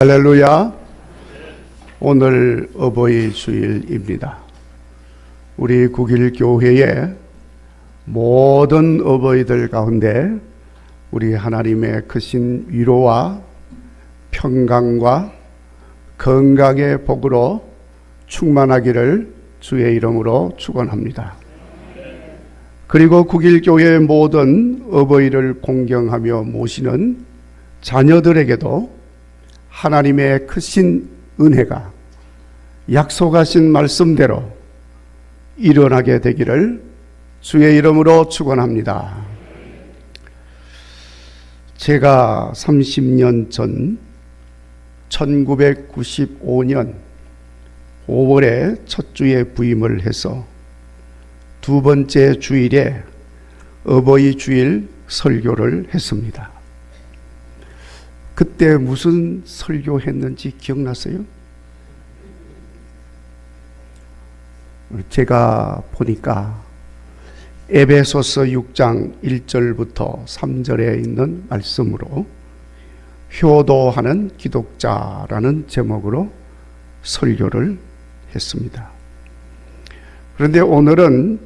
할렐루야. 오늘 어버이 주일입니다. 우리 국일교회의 모든 어버이들 가운데 우리 하나님의 크신 위로와 평강과 건강의 복으로 충만하기를 주의 이름으로 축원합니다. 그리고 국일교회의 모든 어버이를 공경하며 모시는 자녀들에게도 하나님의 크신 은혜가 약속하신 말씀대로 일어나게 되기를 주의 이름으로 축원합니다. 제가 30년 전 1995년 5월에 첫 주에 부임을 해서 두 번째 주일에 어버이 주일 설교를 했습니다. 그때 무슨 설교했는지 기억나세요? 제가 보니까 에베소서 6장 1절부터 3절에 있는 말씀으로 효도하는 기독자라는 제목으로 설교를 했습니다. 그런데 오늘은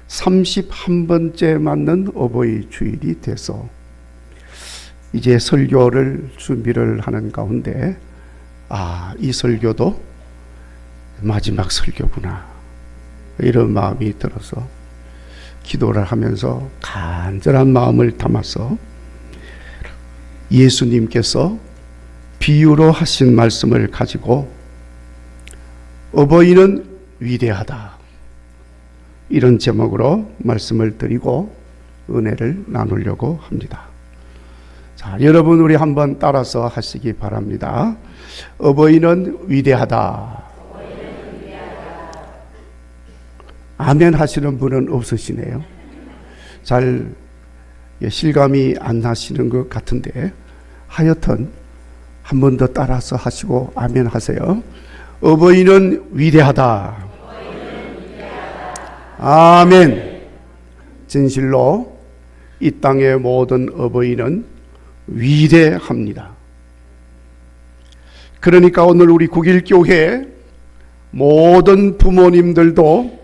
31번째 맞는 어버이 주일이 돼서 이제 설교를 준비를 하는 가운데 이 설교도 마지막 설교구나 이런 마음이 들어서 기도를 하면서 간절한 마음을 담아서 예수님께서 비유로 하신 말씀을 가지고 어버이는 위대하다 이런 제목으로 말씀을 드리고 은혜를 나누려고 합니다. 자, 여러분 우리 한번 따라서 하시기 바랍니다. 어버이는 위대하다. 아멘 하시는 분은 없으시네요. 잘 실감이 안 나시는 것 같은데 하여튼 한 번 더 따라서 하시고 아멘 하세요. 어버이는 위대하다. 아멘. 진실로 이 땅의 모든 어버이는 위대합니다. 그러니까 오늘 우리 국일교회 모든 부모님들도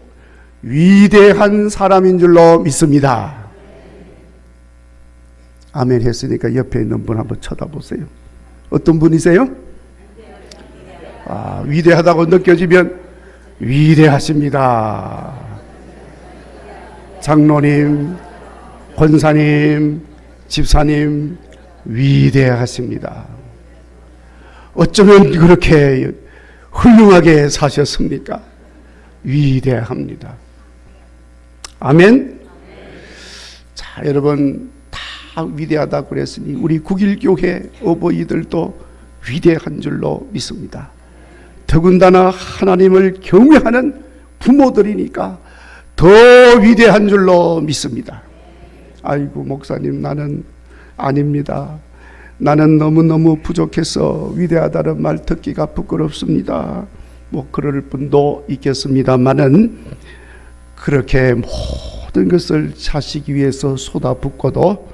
위대한 사람인 줄로 믿습니다. 아멘 했으니까 옆에 있는 분 한번 쳐다보세요. 어떤 분이세요? 위대하다고 느껴지면 위대하십니다. 장로님, 권사님, 집사님 위대하십니다. 어쩌면 그렇게 훌륭하게 사셨습니까? 위대합니다. 아멘. 자, 여러분 다 위대하다고 그랬으니 우리 국일교회 어버이들도 위대한 줄로 믿습니다. 더군다나 하나님을 경외하는 부모들이니까 더 위대한 줄로 믿습니다. 아이고 목사님 나는 아닙니다. 나는 너무너무 부족해서 위대하다는 말 듣기가 부끄럽습니다. 뭐 그럴 분도 있겠습니다만은 그렇게 모든 것을 자식 위해서 쏟아붓고도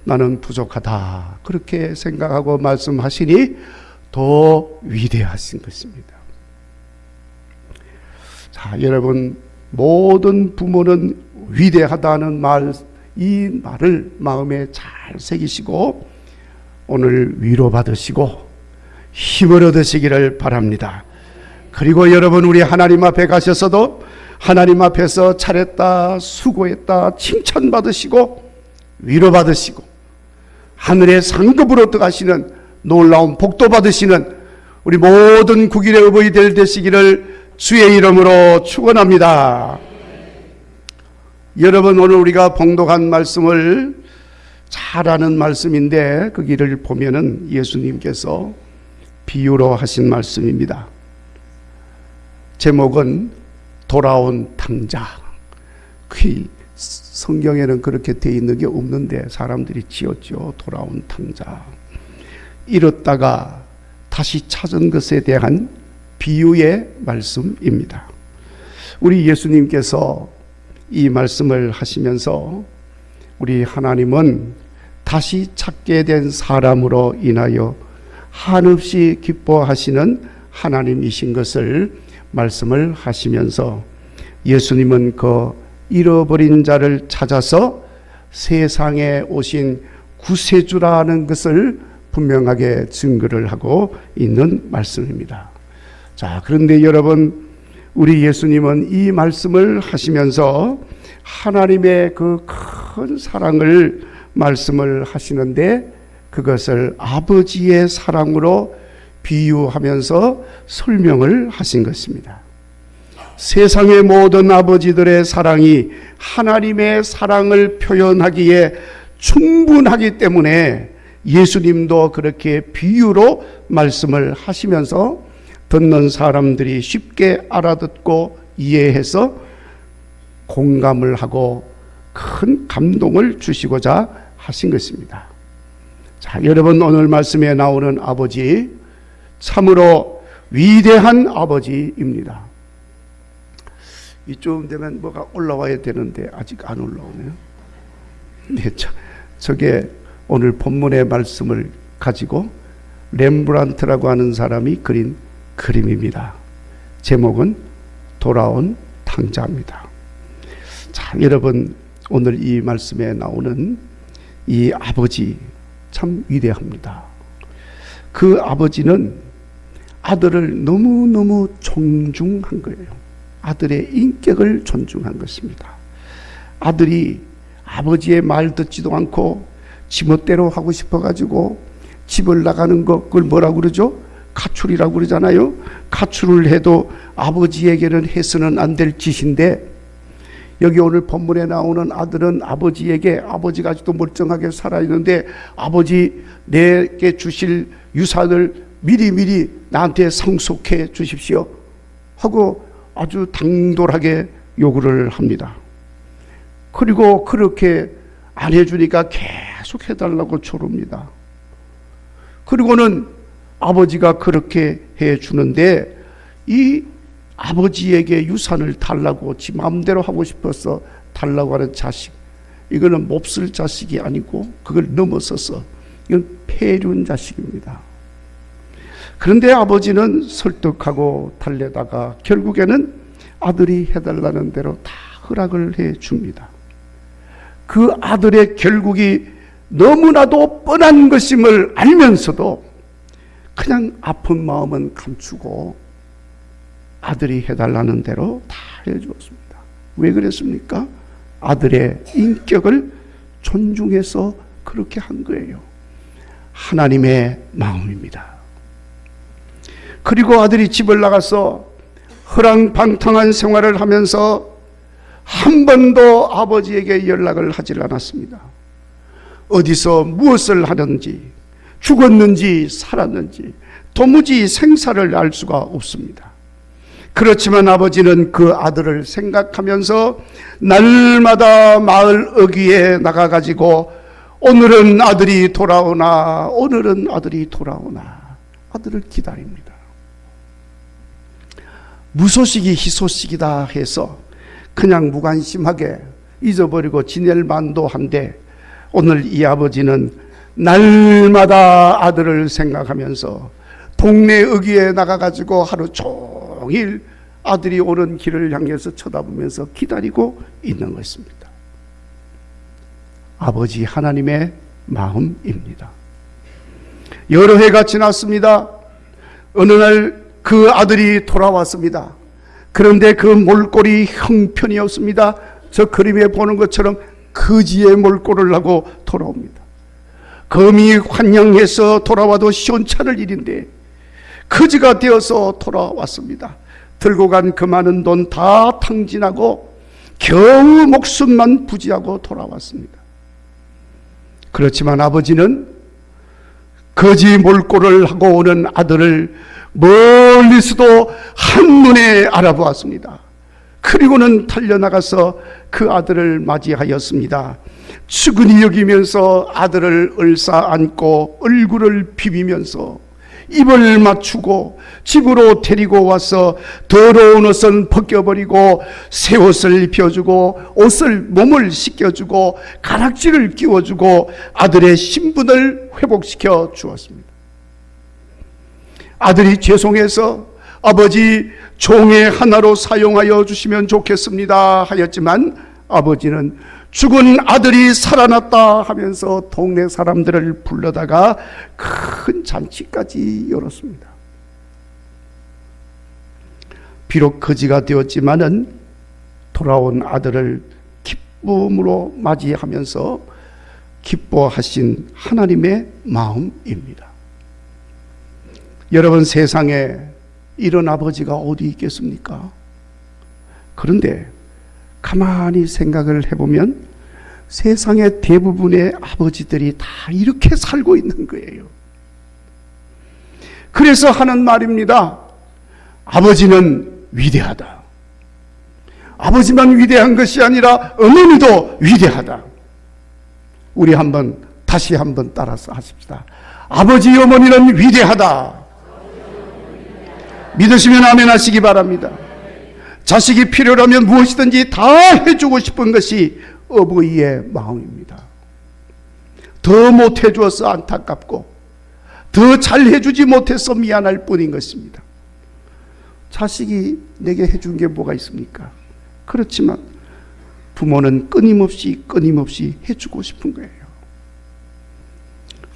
나는 부족하다 그렇게 생각하고 말씀하시니 더 위대하신 것입니다. 자, 여러분 모든 부모는 위대하다는 말, 이 말을 마음에 잘 새기시고 오늘 위로받으시고 힘을 얻으시기를 바랍니다. 그리고 여러분 우리 하나님 앞에 가셔서도 하나님 앞에서 잘했다 수고했다 칭찬받으시고 위로받으시고 하늘의 상급으로 들어가시는 놀라운 복도 받으시는 우리 모든 국일의 어버이들 되시기를 주의 이름으로 축원합니다. 여러분 오늘 우리가 봉독한 말씀을 잘 아는 말씀인데 그 길을 보면은 예수님께서 비유로 하신 말씀입니다. 제목은 돌아온 탕자. 성경에는 그렇게 되어 있는 게 없는데 사람들이 지었죠. 돌아온 탕자. 잃었다가 다시 찾은 것에 대한 비유의 말씀입니다. 우리 예수님께서 이 말씀을 하시면서 우리 하나님은 다시 찾게 된 사람으로 인하여 한없이 기뻐하시는 하나님이신 것을 말씀을 하시면서 예수님은 그 잃어버린 자를 찾아서 세상에 오신 구세주라는 것을 분명하게 증거를 하고 있는 말씀입니다. 자, 그런데 여러분, 우리 예수님은 이 말씀을 하시면서 하나님의 그 큰 사랑을 말씀을 하시는데 그것을 아버지의 사랑으로 비유하면서 설명을 하신 것입니다. 세상의 모든 아버지들의 사랑이 하나님의 사랑을 표현하기에 충분하기 때문에 예수님도 그렇게 비유로 말씀을 하시면서 듣는 사람들이 쉽게 알아듣고 이해해서 공감을 하고 큰 감동을 주시고자 하신 것입니다. 자, 여러분, 오늘 말씀에 나오는 아버지 참으로 위대한 아버지입니다. 이쯤 되면 뭐가 올라와야 되는데 아직 안 올라오네요. 네, 저게 오늘 본문의 말씀을 가지고 렘브란트라고 하는 사람이 그린 그림입니다. 제목은 돌아온 탕자입니다. 자, 여러분, 오늘 이 말씀에 나오는 이 아버지 참 위대합니다. 그 아버지는 아들을 너무너무 존중한 거예요. 아들의 인격을 존중한 것입니다. 아들이 아버지의 말 듣지도 않고 지멋대로 하고 싶어가지고 집을 나가는 거, 그걸 뭐라고 그러죠? 가출이라고 그러잖아요. 가출을 해도 아버지에게는 해서는 안 될 짓인데, 여기 오늘 본문에 나오는 아들은 아버지에게, 아버지가 아직도 멀쩡하게 살아있는데 아버지 내게 주실 유산을 미리미리 나한테 상속해 주십시오 하고 아주 당돌하게 요구를 합니다. 그리고 그렇게 안 해주니까 계속 해달라고 조릅니다. 그리고는 아버지가 그렇게 해주는데 이 아버지에게 유산을 달라고 지 마음대로 하고 싶어서 달라고 하는 자식, 이거는 몹쓸 자식이 아니고 그걸 넘어서서 이건 폐륜 자식입니다. 그런데 아버지는 설득하고 달래다가 결국에는 아들이 해달라는 대로 다 허락을 해 줍니다. 그 아들의 결국이 너무나도 뻔한 것임을 알면서도 그냥 아픈 마음은 감추고 아들이 해달라는 대로 다 해주었습니다. 왜 그랬습니까? 아들의 인격을 존중해서 그렇게 한 거예요. 하나님의 마음입니다. 그리고 아들이 집을 나가서 허랑방탕한 생활을 하면서 한 번도 아버지에게 연락을 하지 않았습니다. 어디서 무엇을 하는지, 죽었는지 살았는지 도무지 생사를 알 수가 없습니다. 그렇지만 아버지는 그 아들을 생각하면서 날마다 마을 어귀에 나가가지고 오늘은 아들이 돌아오나, 오늘은 아들이 돌아오나 아들을 기다립니다. 무소식이 희소식이다 해서 그냥 무관심하게 잊어버리고 지낼 만도 한데 오늘 이 아버지는 날마다 아들을 생각하면서 동네 어귀에 나가가지고 하루 종일 아들이 오는 길을 향해서 쳐다보면서 기다리고 있는 것입니다. 아버지 하나님의 마음입니다. 여러 해가 지났습니다. 어느 날 그 아들이 돌아왔습니다. 그런데 그 몰골이 형편이었습니다. 저 그림에 보는 것처럼 거지의 몰골을 하고 돌아옵니다. 검이 환영해서 돌아와도 시원찮을 일인데 거지가 되어서 돌아왔습니다. 들고 간 그 많은 돈 다 탕진하고 겨우 목숨만 부지하고 돌아왔습니다. 그렇지만 아버지는 거지 몰골을 하고 오는 아들을 멀리서도 한눈에 알아보았습니다. 그리고는 달려나가서 그 아들을 맞이하였습니다. 측은히 여기면서 아들을 얼싸안고 얼굴을 비비면서 입을 맞추고 집으로 데리고 와서 더러운 옷은 벗겨버리고 새 옷을 입혀주고 몸을 씻겨주고 가락지를 끼워주고 아들의 신분을 회복시켜 주었습니다. 아들이 죄송해서 아버지 종의 하나로 사용하여 주시면 좋겠습니다 하였지만 아버지는 죽은 아들이 살아났다 하면서 동네 사람들을 불러다가 큰 잔치까지 열었습니다. 비록 거지가 되었지만은 돌아온 아들을 기쁨으로 맞이하면서 기뻐하신 하나님의 마음입니다. 여러분, 세상에 이런 아버지가 어디 있겠습니까? 그런데 가만히 생각을 해보면 세상의 대부분의 아버지들이 다 이렇게 살고 있는 거예요. 그래서 하는 말입니다. 아버지는 위대하다. 아버지만 위대한 것이 아니라 어머니도 위대하다. 우리 다시 한번 따라서 하십시다. 아버지 어머니는 위대하다. 믿으시면 아멘 하시기 바랍니다. 자식이 필요라면 무엇이든지 다 해주고 싶은 것이 어버이의 마음입니다. 더 못해주어서 안타깝고 더 잘해주지 못해서 미안할 뿐인 것입니다. 자식이 내게 해준 게 뭐가 있습니까? 그렇지만 부모는 끊임없이 해주고 싶은 거예요.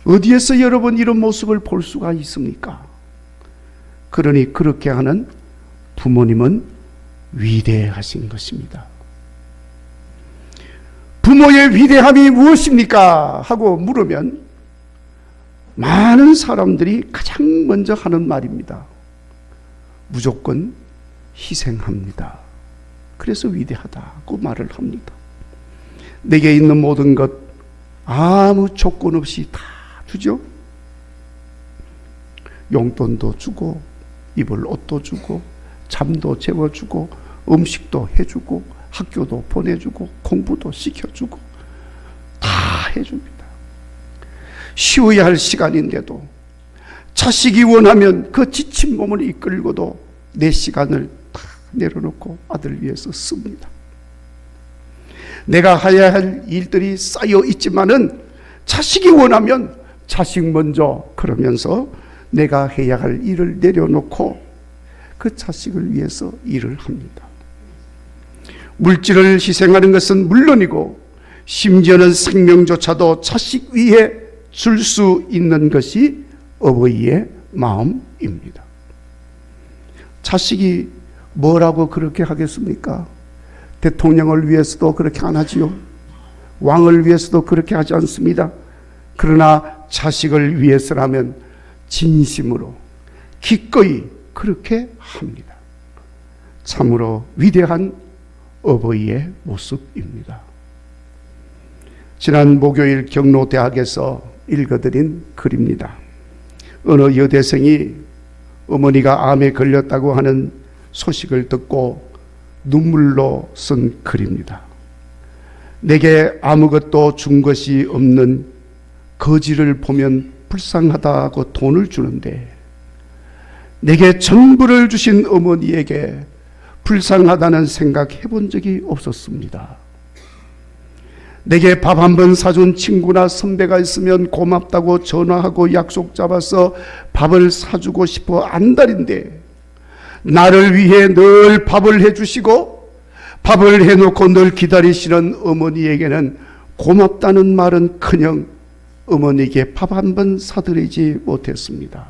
어디에서 여러분 이런 모습을 볼 수가 있습니까? 그러니 그렇게 하는 부모님은 위대하신 것입니다. 부모의 위대함이 무엇입니까? 하고 물으면 많은 사람들이 가장 먼저 하는 말입니다. 무조건 희생합니다. 그래서 위대하다고 말을 합니다. 내게 있는 모든 것 아무 조건 없이 다 주죠. 용돈도 주고 입을 옷도 주고 잠도 재워주고 음식도 해주고 학교도 보내주고 공부도 시켜주고 다 해줍니다. 쉬어야 할 시간인데도 자식이 원하면 그 지친 몸을 이끌고도 내 시간을 다 내려놓고 아들 위해서 씁니다. 내가 해야 할 일들이 쌓여 있지만은 자식이 원하면 자식 먼저 그러면서 내가 해야 할 일을 내려놓고 그 자식을 위해서 일을 합니다. 물질을 희생하는 것은 물론이고 심지어는 생명조차도 자식 위에 줄 수 있는 것이 어버이의 마음입니다. 자식이 뭐라고 그렇게 하겠습니까? 대통령을 위해서도 그렇게 안 하지요. 왕을 위해서도 그렇게 하지 않습니다. 그러나 자식을 위해서라면 진심으로 기꺼이 그렇게 합니다. 참으로 위대한 어버이의 모습입니다. 지난 목요일 경로대학에서 읽어드린 글입니다. 어느 여대생이 어머니가 암에 걸렸다고 하는 소식을 듣고 눈물로 쓴 글입니다. 내게 아무것도 준 것이 없는 거지를 보면 불쌍하다고 돈을 주는데 내게 전부를 주신 어머니에게 불쌍하다는 생각 해본 적이 없었습니다. 내게 밥 한 번 사준 친구나 선배가 있으면 고맙다고 전화하고 약속 잡아서 밥을 사주고 싶어 안달인데 나를 위해 늘 밥을 해주시고 밥을 해놓고 늘 기다리시는 어머니에게는 고맙다는 말은커녕 어머니에게 밥 한 번 사드리지 못했습니다.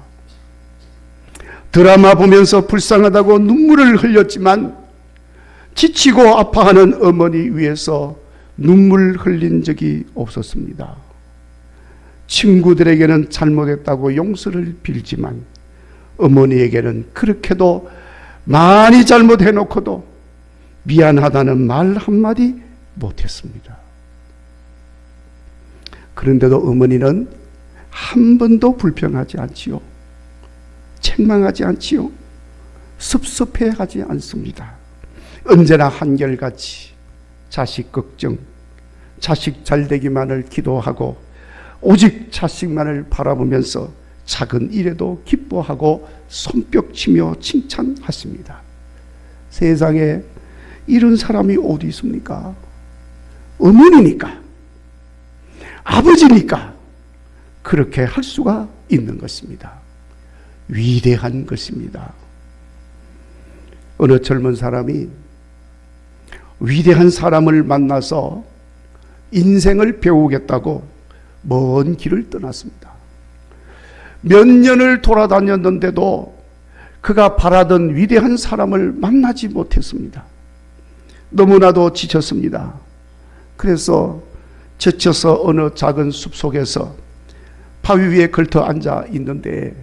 드라마 보면서 불쌍하다고 눈물을 흘렸지만 지치고 아파하는 어머니 위해서 눈물 흘린 적이 없었습니다. 친구들에게는 잘못했다고 용서를 빌지만 어머니에게는 그렇게도 많이 잘못해놓고도 미안하다는 말 한마디 못했습니다. 그런데도 어머니는 한 번도 불평하지 않지요. 책망하지 않지요. 섭섭해하지 않습니다. 언제나 한결같이 자식 걱정, 자식 잘되기만을 기도하고 오직 자식만을 바라보면서 작은 일에도 기뻐하고 손뼉치며 칭찬하십니다. 세상에 이런 사람이 어디 있습니까? 어머니니까, 아버지니까 그렇게 할 수가 있는 것입니다. 위대한 것입니다. 어느 젊은 사람이 위대한 사람을 만나서 인생을 배우겠다고 먼 길을 떠났습니다. 몇 년을 돌아다녔는데도 그가 바라던 위대한 사람을 만나지 못했습니다. 너무나도 지쳤습니다. 그래서 지쳐서 어느 작은 숲속에서 바위 위에 걸터 앉아 있는데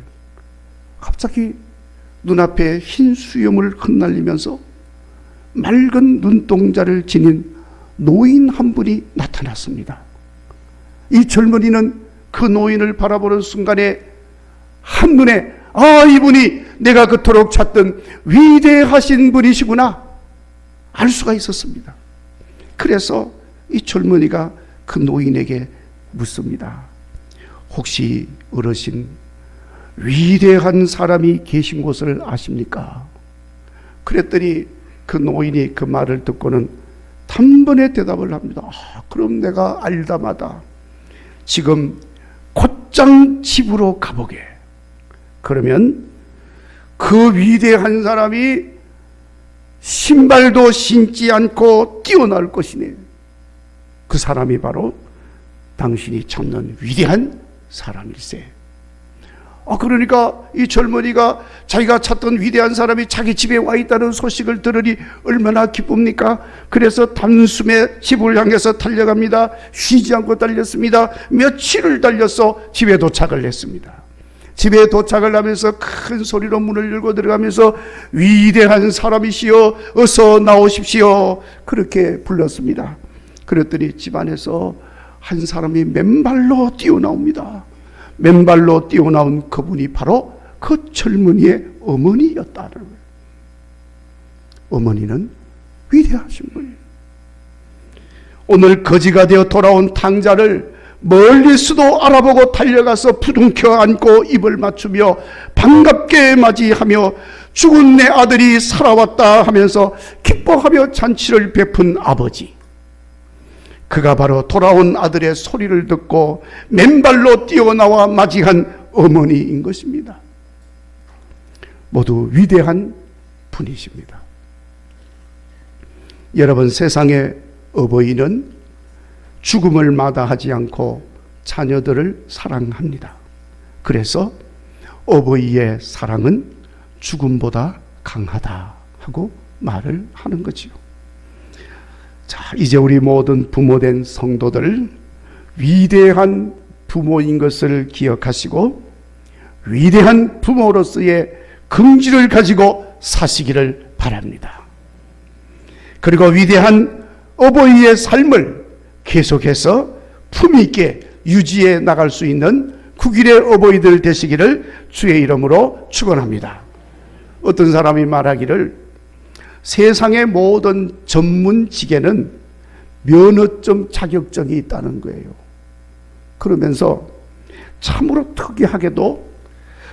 갑자기 눈앞에 흰 수염을 흩날리면서 맑은 눈동자를 지닌 노인 한 분이 나타났습니다. 이 젊은이는 그 노인을 바라보는 순간에 한눈에 이분이 내가 그토록 찾던 위대하신 분이시구나 알 수가 있었습니다. 그래서 이 젊은이가 그 노인에게 묻습니다. 혹시 어르신 위대한 사람이 계신 곳을 아십니까? 그랬더니 그 노인이 그 말을 듣고는 단번에 대답을 합니다. 그럼 내가 알다마다 지금 곧장 집으로 가보게. 그러면 그 위대한 사람이 신발도 신지 않고 뛰어날 것이네. 그 사람이 바로 당신이 찾는 위대한 사람일세. 그러니까 이 젊은이가 자기가 찾던 위대한 사람이 자기 집에 와 있다는 소식을 들으니 얼마나 기쁩니까? 그래서 단숨에 집을 향해서 달려갑니다. 쉬지 않고 달렸습니다. 며칠을 달려서 집에 도착을 했습니다. 집에 도착을 하면서 큰 소리로 문을 열고 들어가면서 위대한 사람이시여 어서 나오십시오. 그렇게 불렀습니다. 그랬더니 집안에서 한 사람이 맨발로 뛰어나옵니다. 맨발로 뛰어나온 그분이 바로 그 젊은이의 어머니였다는 거예요. 어머니는 위대하신 분이에요. 오늘 거지가 되어 돌아온 탕자를 멀리서도 알아보고 달려가서 부둥켜 안고 입을 맞추며 반갑게 맞이하며 죽은 내 아들이 살아왔다 하면서 기뻐하며 잔치를 베푼 아버지. 그가 바로 돌아온 아들의 소리를 듣고 맨발로 뛰어나와 맞이한 어머니인 것입니다. 모두 위대한 분이십니다. 여러분, 세상의 어버이는 죽음을 마다하지 않고 자녀들을 사랑합니다. 그래서 어버이의 사랑은 죽음보다 강하다 하고 말을 하는 거지요. 자, 이제 우리 모든 부모된 성도들 위대한 부모인 것을 기억하시고 위대한 부모로서의 긍지를 가지고 사시기를 바랍니다. 그리고 위대한 어버이의 삶을 계속해서 품위 있게 유지해 나갈 수 있는 국일의 어버이들 되시기를 주의 이름으로 축원합니다. 어떤 사람이 말하기를 세상의 모든 전문직에는 면허점 자격증이 있다는 거예요. 그러면서 참으로 특이하게도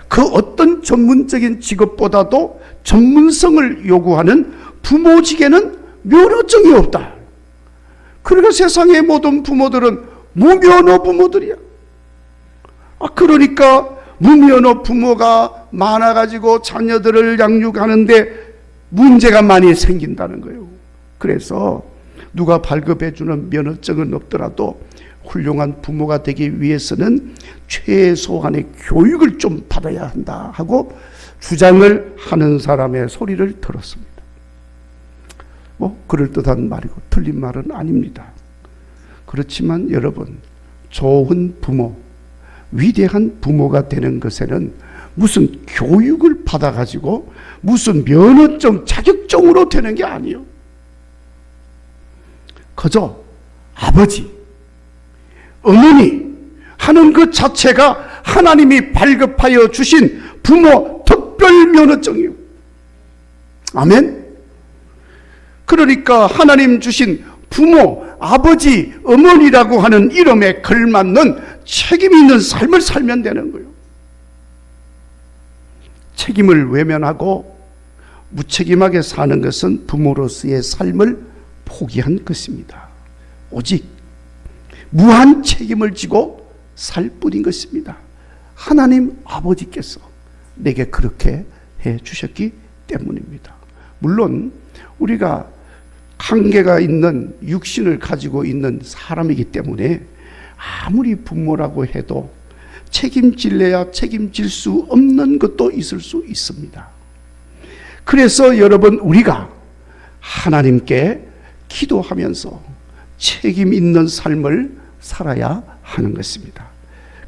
그 어떤 전문적인 직업보다도 전문성을 요구하는 부모직에는 면허증이 없다. 그러니까 세상의 모든 부모들은 무면허 부모들이야. 그러니까 무면허 부모가 많아가지고 자녀들을 양육하는데 문제가 많이 생긴다는 거예요. 그래서 누가 발급해주는 면허증은 없더라도 훌륭한 부모가 되기 위해서는 최소한의 교육을 좀 받아야 한다 하고 주장을 하는 사람의 소리를 들었습니다. 그럴듯한 말이고 틀린 말은 아닙니다. 그렇지만 여러분, 좋은 부모, 위대한 부모가 되는 것에는 무슨 교육을 받아가지고 무슨 면허증, 자격증으로 되는 게 아니에요. 그저 아버지, 어머니 하는 그 자체가 하나님이 발급하여 주신 부모 특별 면허증이에요. 아멘? 그러니까 하나님 주신 부모, 아버지, 어머니라고 하는 이름에 걸맞는 책임 있는 삶을 살면 되는 거예요. 책임을 외면하고 무책임하게 사는 것은 부모로서의 삶을 포기한 것입니다. 오직 무한 책임을 지고 살 뿐인 것입니다. 하나님 아버지께서 내게 그렇게 해 주셨기 때문입니다. 물론 우리가 한계가 있는 육신을 가지고 있는 사람이기 때문에 아무리 부모라고 해도 책임질래야 책임질 수 없는 것도 있을 수 있습니다. 그래서 여러분, 우리가 하나님께 기도하면서 책임 있는 삶을 살아야 하는 것입니다.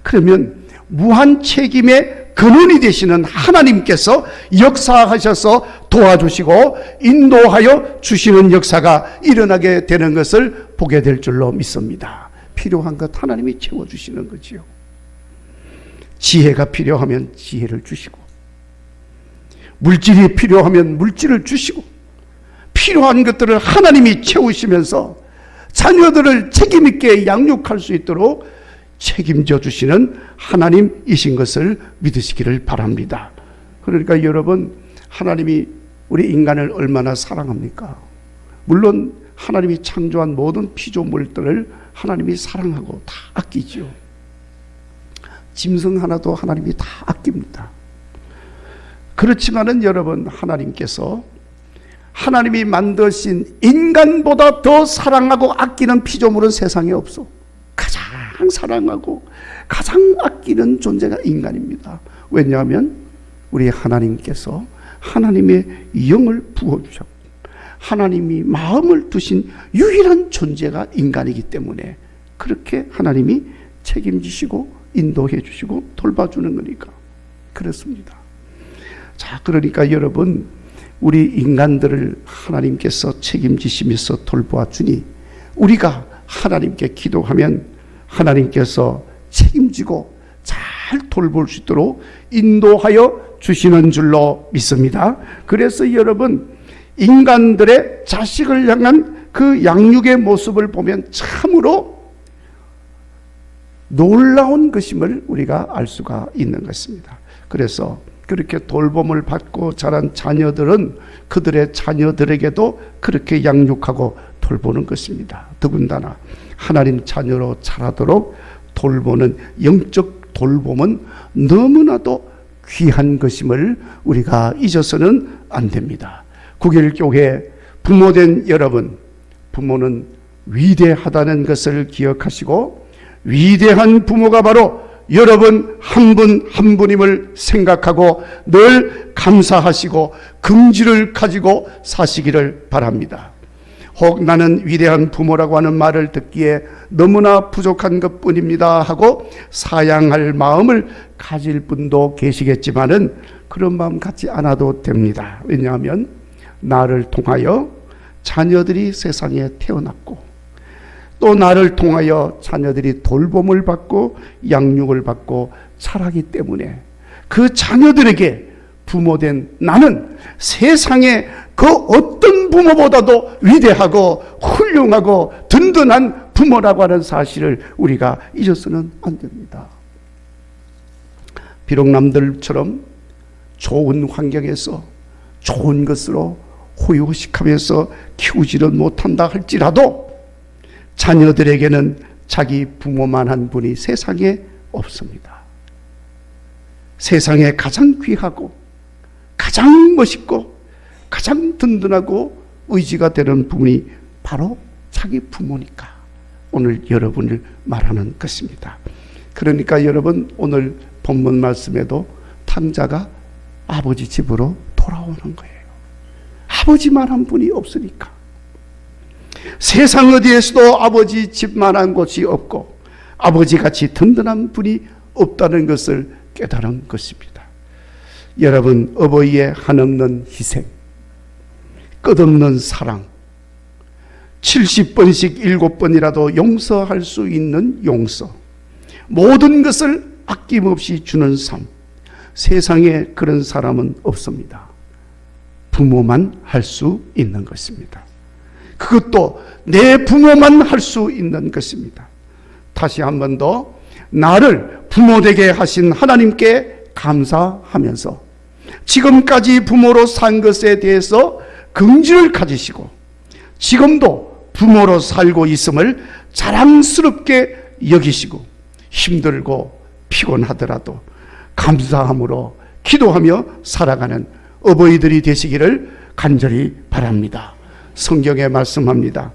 그러면 무한 책임의 근원이 되시는 하나님께서 역사하셔서 도와주시고 인도하여 주시는 역사가 일어나게 되는 것을 보게 될 줄로 믿습니다. 필요한 것 하나님이 채워주시는 거지요. 지혜가 필요하면 지혜를 주시고, 물질이 필요하면 물질을 주시고, 필요한 것들을 하나님이 채우시면서 자녀들을 책임있게 양육할 수 있도록 책임져 주시는 하나님이신 것을 믿으시기를 바랍니다. 그러니까 여러분, 하나님이 우리 인간을 얼마나 사랑합니까? 물론 하나님이 창조한 모든 피조물들을 하나님이 사랑하고 다 아끼지요. 짐승 하나도 하나님이 다 아낍니다. 그렇지만은 여러분, 하나님께서 하나님이 만드신 인간보다 더 사랑하고 아끼는 피조물은 세상에 없어. 가장 사랑하고 가장 아끼는 존재가 인간입니다. 왜냐하면 우리 하나님께서 하나님의 영을 부어주셨고 하나님이 마음을 두신 유일한 존재가 인간이기 때문에 그렇게 하나님이 책임지시고 인도해 주시고 돌봐주는 거니까 그렇습니다. 자, 그러니까 여러분, 우리 인간들을 하나님께서 책임지시면서 돌보아 주니 우리가 하나님께 기도하면 하나님께서 책임지고 잘 돌볼 수 있도록 인도하여 주시는 줄로 믿습니다. 그래서 여러분, 인간들의 자식을 향한 그 양육의 모습을 보면 참으로 놀라운 것임을 우리가 알 수가 있는 것입니다. 그래서 그렇게 돌봄을 받고 자란 자녀들은 그들의 자녀들에게도 그렇게 양육하고 돌보는 것입니다. 더군다나 하나님 자녀로 자라도록 돌보는 영적 돌봄은 너무나도 귀한 것임을 우리가 잊어서는 안 됩니다. 국일교회 부모된 여러분, 부모는 위대하다는 것을 기억하시고 위대한 부모가 바로 여러분 한 분 한 분임을 생각하고 늘 감사하시고 긍지를 가지고 사시기를 바랍니다. 혹 나는 위대한 부모라고 하는 말을 듣기에 너무나 부족한 것뿐입니다 하고 사양할 마음을 가질 분도 계시겠지만은 그런 마음 갖지 않아도 됩니다. 왜냐하면 나를 통하여 자녀들이 세상에 태어났고 또 나를 통하여 자녀들이 돌봄을 받고 양육을 받고 자라기 때문에 그 자녀들에게 부모된 나는 세상에 그 어떤 부모보다도 위대하고 훌륭하고 든든한 부모라고 하는 사실을 우리가 잊어서는 안 됩니다. 비록 남들처럼 좋은 환경에서 좋은 것으로 호의호식하면서 키우지는 못한다 할지라도 자녀들에게는 자기 부모만한 분이 세상에 없습니다. 세상에 가장 귀하고 가장 멋있고 가장 든든하고 의지가 되는 분이 바로 자기 부모니까 오늘 여러분을 말하는 것입니다. 그러니까 여러분, 오늘 본문 말씀에도 탕자가 아버지 집으로 돌아오는 거예요. 아버지만한 분이 없으니까. 세상 어디에서도 아버지 집만한 곳이 없고 아버지같이 든든한 분이 없다는 것을 깨달은 것입니다. 여러분, 어버이의 한없는 희생, 끝없는 사랑, 70번씩 7번이라도 용서할 수 있는 용서, 모든 것을 아낌없이 주는 삶, 세상에 그런 사람은 없습니다. 부모만 할 수 있는 것입니다. 그것도 내 부모만 할 수 있는 것입니다. 다시 한 번 더 나를 부모되게 하신 하나님께 감사하면서 지금까지 부모로 산 것에 대해서 긍지를 가지시고 지금도 부모로 살고 있음을 자랑스럽게 여기시고 힘들고 피곤하더라도 감사함으로 기도하며 살아가는 어버이들이 되시기를 간절히 바랍니다. 성경에 말씀합니다.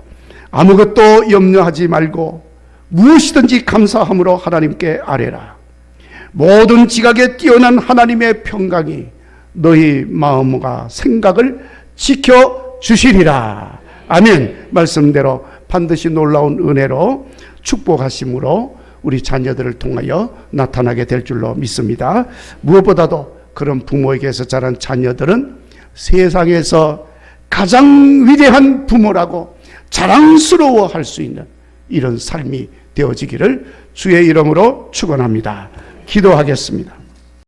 아무것도 염려하지 말고 무엇이든지 감사함으로 하나님께 아뢰라. 모든 지각에 뛰어난 하나님의 평강이 너희 마음과 생각을 지켜주시리라. 아멘. 말씀대로 반드시 놀라운 은혜로 축복하심으로 우리 자녀들을 통하여 나타나게 될 줄로 믿습니다. 무엇보다도 그런 부모에게서 자란 자녀들은 세상에서 가장 위대한 부모라고 자랑스러워할 수 있는 이런 삶이 되어지기를 주의 이름으로 축원합니다. 기도하겠습니다.